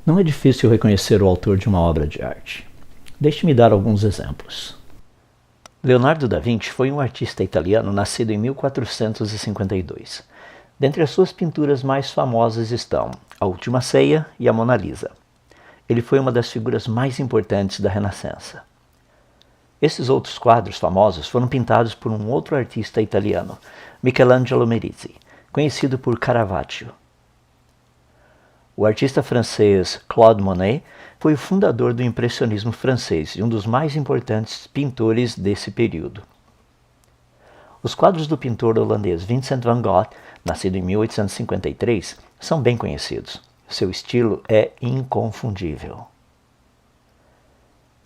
Não é difícil reconhecer o autor de uma obra de arte. Deixe-me dar alguns exemplos. Leonardo da Vinci foi um artista italiano nascido em 1452. Dentre as suas pinturas mais famosas estão A Última Ceia e a Mona Lisa. Ele foi uma das figuras mais importantes da Renascença. Esses outros quadros famosos foram pintados por um outro artista italiano, Michelangelo Merisi, conhecido por Caravaggio. O artista francês Claude Monet foi o fundador do impressionismo francês e um dos mais importantes pintores desse período. Os quadros do pintor holandês Vincent van Gogh, nascido em 1853, são bem conhecidos. Seu estilo é inconfundível.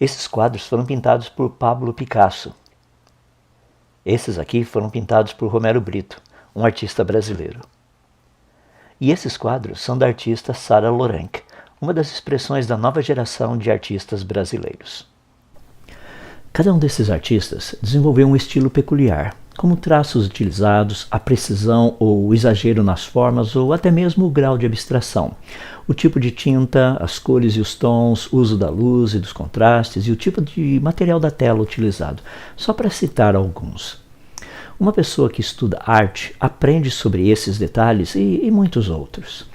Esses quadros foram pintados por Pablo Picasso. Esses aqui foram pintados por Romero Brito, um artista brasileiro. E esses quadros são da artista Sarah Lorenc, uma das expressões da nova geração de artistas brasileiros. Cada um desses artistas desenvolveu um estilo peculiar, como traços utilizados, a precisão ou o exagero nas formas ou até mesmo o grau de abstração, o tipo de tinta, as cores e os tons, o uso da luz e dos contrastes e o tipo de material da tela utilizado, só para citar alguns. Uma pessoa que estuda arte aprende sobre esses detalhes e muitos outros.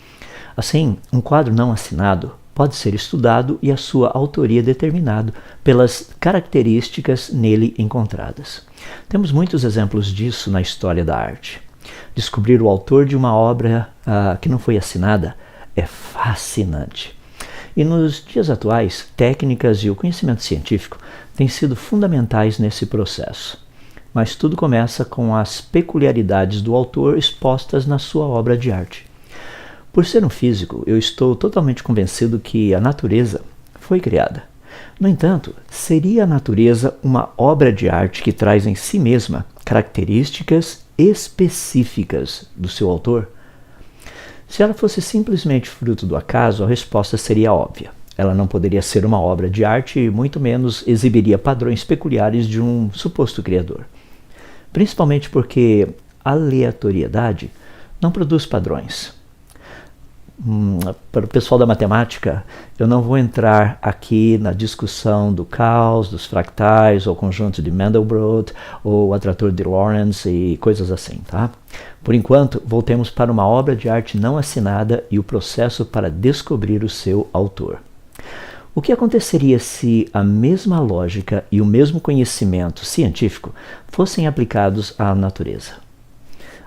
Assim, um quadro não assinado pode ser estudado e a sua autoria determinado pelas características nele encontradas. Temos muitos exemplos disso na história da arte. Descobrir o autor de uma obra que não foi assinada é fascinante. E nos dias atuais, técnicas e o conhecimento científico têm sido fundamentais nesse processo. Mas tudo começa com as peculiaridades do autor expostas na sua obra de arte. Por ser um físico, eu estou totalmente convencido que a natureza foi criada. No entanto, seria a natureza uma obra de arte que traz em si mesma características específicas do seu autor? Se ela fosse simplesmente fruto do acaso, a resposta seria óbvia. Ela não poderia ser uma obra de arte e muito menos exibiria padrões peculiares de um suposto criador. Principalmente porque aleatoriedade não produz padrões. Para o pessoal da matemática, eu não vou entrar aqui na discussão do caos, dos fractais, ou conjunto de Mandelbrot, ou atrator de Lorentz e coisas assim, tá? Por enquanto, voltemos para uma obra de arte não assinada e o processo para descobrir o seu autor. O que aconteceria se a mesma lógica e o mesmo conhecimento científico fossem aplicados à natureza?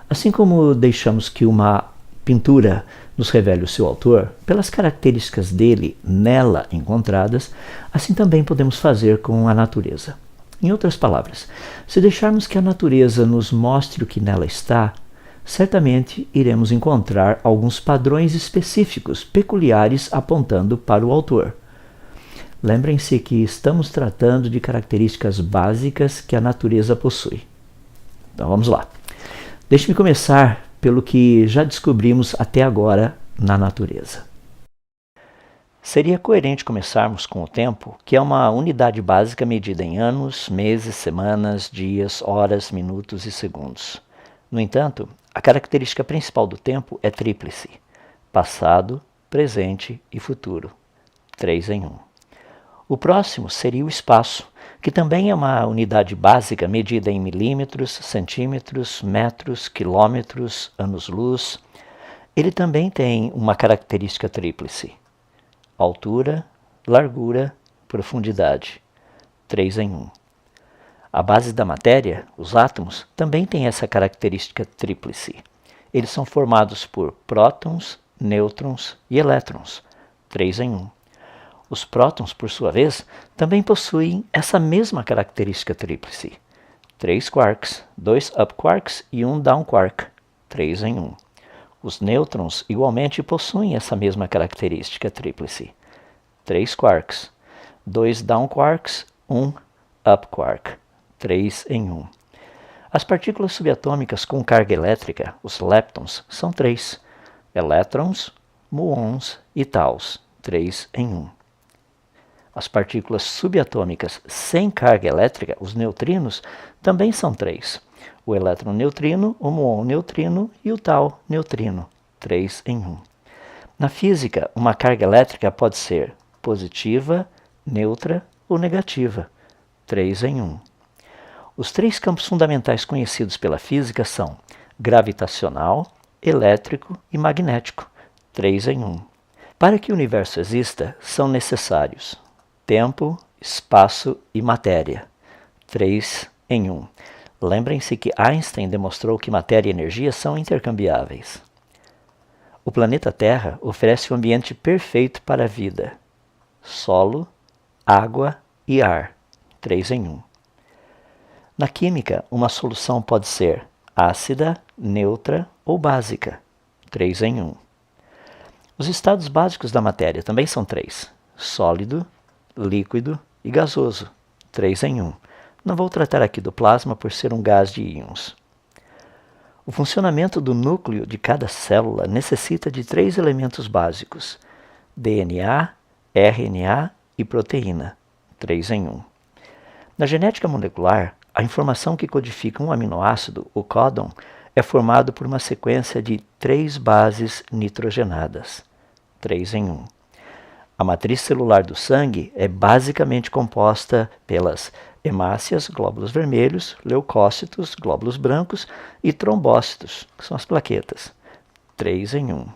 Assim como deixamos que uma pintura nos revele o seu autor, pelas características dele nela encontradas, assim também podemos fazer com a natureza. Em outras palavras, se deixarmos que a natureza nos mostre o que nela está, certamente iremos encontrar alguns padrões específicos, peculiares, apontando para o autor. Lembrem-se que estamos tratando de características básicas que a natureza possui. Então vamos lá. Deixe-me começar pelo que já descobrimos até agora na natureza. Seria coerente começarmos com o tempo, que é uma unidade básica medida em anos, meses, semanas, dias, horas, minutos e segundos. No entanto, a característica principal do tempo é tríplice: passado, presente e futuro. 3 em 1. O próximo seria o espaço, que também é uma unidade básica medida em milímetros, centímetros, metros, quilômetros, anos-luz. Ele também tem uma característica tríplice: altura, largura, profundidade. 3 em 1. A base da matéria, os átomos, também tem essa característica tríplice. Eles são formados por prótons, nêutrons e elétrons. 3 em 1. Os prótons, por sua vez, também possuem essa mesma característica tríplice: 3 quarks, 2 up quarks e 1 down quark, 3 em 1. Os nêutrons igualmente possuem essa mesma característica tríplice: 3 quarks, 2 down quarks, 1 up quark, 3 em 1. As partículas subatômicas com carga elétrica, os leptons, são 3: elétrons, muons e taus, 3 em 1. As partículas subatômicas sem carga elétrica, os neutrinos, também são 3: o elétron neutrino, o muon neutrino e o tau neutrino, 3 em 1. Na física, uma carga elétrica pode ser positiva, neutra ou negativa, 3 em 1. Os 3 campos fundamentais conhecidos pela física são gravitacional, elétrico e magnético, 3 em 1. Para que o universo exista, são necessários tempo, espaço e matéria, 3 em 1. Lembrem-se que Einstein demonstrou que matéria e energia são intercambiáveis. O planeta Terra oferece um ambiente perfeito para a vida: solo, água e ar, 3 em 1. Na química, uma solução pode ser ácida, neutra ou básica, 3 em 1. Os estados básicos da matéria também são 3: sólido, líquido e gasoso, 3 em 1. Não vou tratar aqui do plasma por ser um gás de íons. O funcionamento do núcleo de cada célula necessita de 3 elementos básicos: DNA, RNA e proteína, 3 em 1. Na genética molecular, a informação que codifica um aminoácido, o códon, é formado por uma sequência de 3 bases nitrogenadas, 3 em 1. A matriz celular do sangue é basicamente composta pelas hemácias, glóbulos vermelhos, leucócitos, glóbulos brancos e trombócitos, que são as plaquetas, 3 em 1.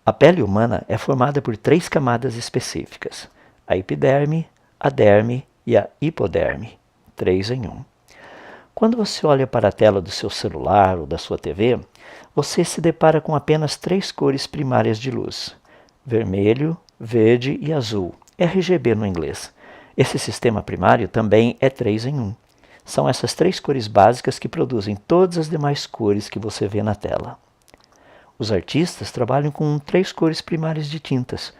A pele humana é formada por 3 camadas específicas: a epiderme, a derme e a hipoderme, 3 em 1. Quando você olha para a tela do seu celular ou da sua TV, você se depara com apenas 3 cores primárias de luz: vermelho, verde e azul, RGB no inglês. Esse sistema primário também é 3 em 1. São essas 3 cores básicas que produzem todas as demais cores que você vê na tela. Os artistas trabalham com 3 cores primárias de tintas: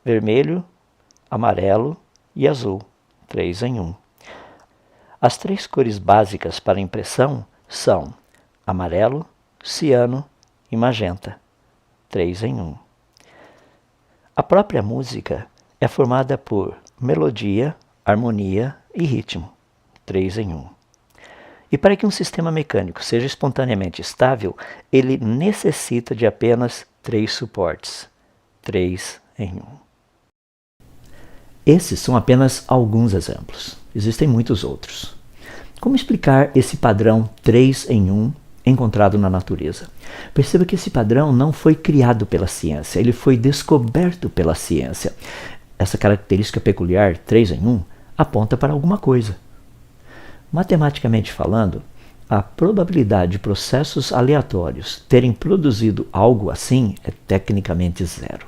vermelho, amarelo e azul, 3 em 1. As 3 cores básicas para impressão são amarelo, ciano e magenta, 3 em 1. A própria música é formada por melodia, harmonia e ritmo, 3 em 1. E para que um sistema mecânico seja espontaneamente estável, ele necessita de apenas 3 suportes, 3 em 1. Esses são apenas alguns exemplos. Existem muitos outros. Como explicar esse padrão 3 em 1 encontrado na natureza? Perceba que esse padrão não foi criado pela ciência, ele foi descoberto pela ciência. Essa característica peculiar 3 em 1 aponta para alguma coisa. Matematicamente falando, a probabilidade de processos aleatórios terem produzido algo assim é tecnicamente 0.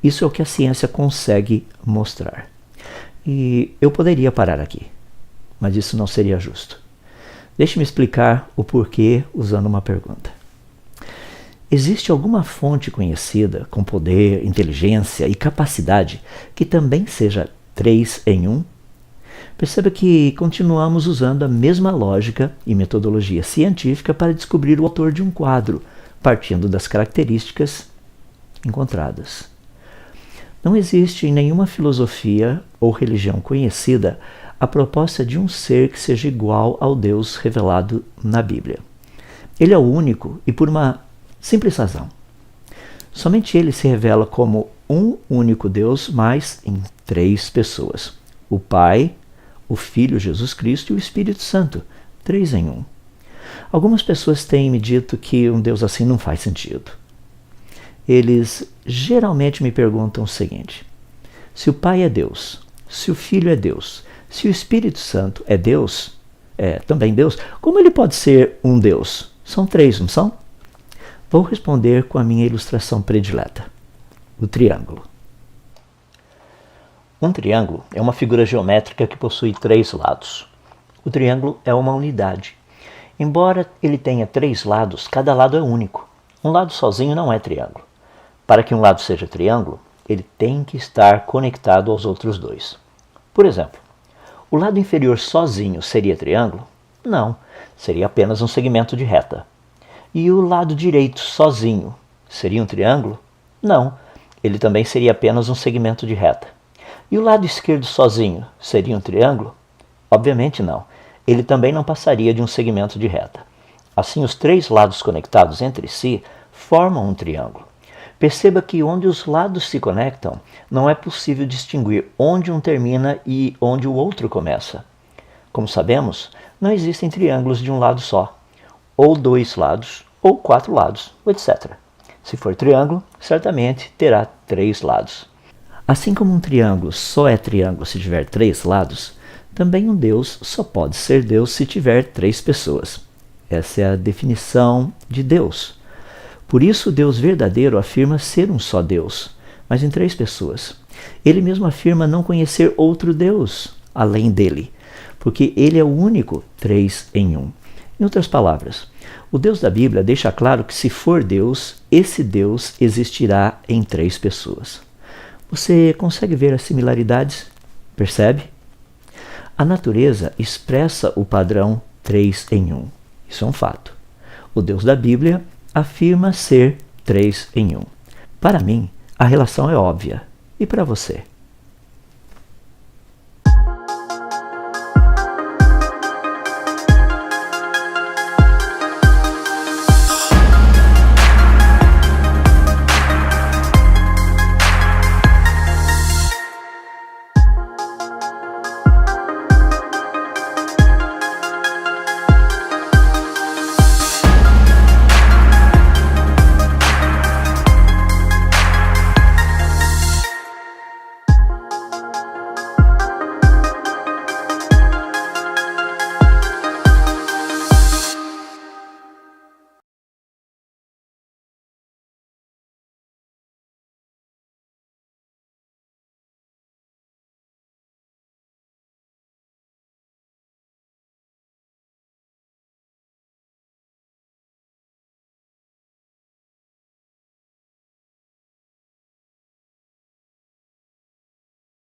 Isso é o que a ciência consegue mostrar. E eu poderia parar aqui, mas isso não seria justo. Deixe-me explicar o porquê usando uma pergunta. Existe alguma fonte conhecida com poder, inteligência e capacidade que também seja 3 em 1? Perceba que continuamos usando a mesma lógica e metodologia científica para descobrir o autor de um quadro, partindo das características encontradas. Não existe em nenhuma filosofia ou religião conhecida a proposta de um ser que seja igual ao Deus revelado na Bíblia. Ele é o único e por uma simples razão. Somente ele se revela como um único Deus, mas em 3 pessoas: o Pai, o Filho Jesus Cristo e o Espírito Santo, 3 em 1. Algumas pessoas têm me dito que um Deus assim não faz sentido. Eles geralmente me perguntam o seguinte: se o Pai é Deus, se o Filho é Deus, se o Espírito Santo é Deus, também Deus, como ele pode ser um Deus? São 3, não são? Vou responder com a minha ilustração predileta: o triângulo. Um triângulo é uma figura geométrica que possui 3 lados. O triângulo é uma unidade. Embora ele tenha 3 lados, cada lado é único. Um lado sozinho não é triângulo. Para que um lado seja triângulo, ele tem que estar conectado aos outros 2. Por exemplo, o lado inferior sozinho seria triângulo? Não, seria apenas um segmento de reta. E o lado direito sozinho seria um triângulo? Não, ele também seria apenas um segmento de reta. E o lado esquerdo sozinho seria um triângulo? Obviamente não, ele também não passaria de um segmento de reta. Assim, os 3 lados conectados entre si formam um triângulo. Perceba que onde os lados se conectam, não é possível distinguir onde um termina e onde o outro começa. Como sabemos, não existem triângulos de um lado só, ou 2 lados, ou 4 lados, etc. Se for triângulo, certamente terá 3 lados. Assim como um triângulo só é triângulo se tiver 3 lados, também um Deus só pode ser Deus se tiver 3 pessoas. Essa é a definição de Deus. Por isso, o Deus verdadeiro afirma ser um só Deus, mas em 3 pessoas. Ele mesmo afirma não conhecer outro Deus além dele, porque ele é o único 3 em 1. Em outras palavras, o Deus da Bíblia deixa claro que se for Deus, esse Deus existirá em 3 pessoas. Você consegue ver as similaridades? Percebe? A natureza expressa o padrão 3 em 1. Isso é um fato. O Deus da Bíblia afirma ser 3 em 1. Para mim, a relação é óbvia. E para você?